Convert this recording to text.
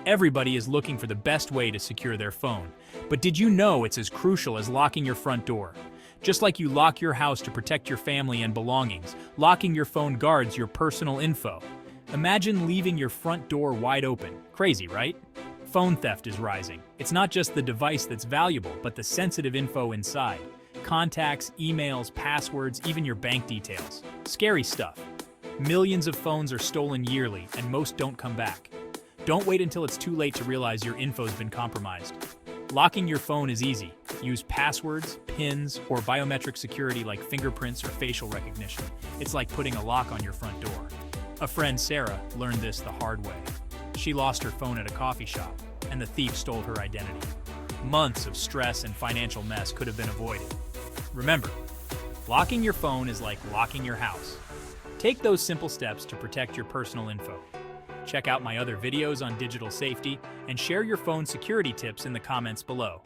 Everybody is looking for the best way to secure their phone. But did you know it's as crucial as locking your front door? Just like you lock your house to protect your family and belongings, locking your phone guards your personal info. Imagine leaving your front door wide open. Crazy, right? Phone theft is rising. It's not just the device that's valuable, but the sensitive info inside. Contacts, emails, passwords, even your bank details. Scary stuff. Millions of phones are stolen yearly, and most don't come back. Don't wait until it's too late to realize your info's been compromised. Locking your phone is easy. Use passwords, PINs, or biometric security like fingerprints or facial recognition. It's like putting a lock on your front door. A friend, Sarah, learned this the hard way. She lost her phone at a coffee shop, and the thief stole her identity. Months of stress and financial mess could have been avoided. Remember, locking your phone is like locking your house. Take those simple steps to protect your personal info. Check out my other videos on digital safety and share your phone security tips in the comments below.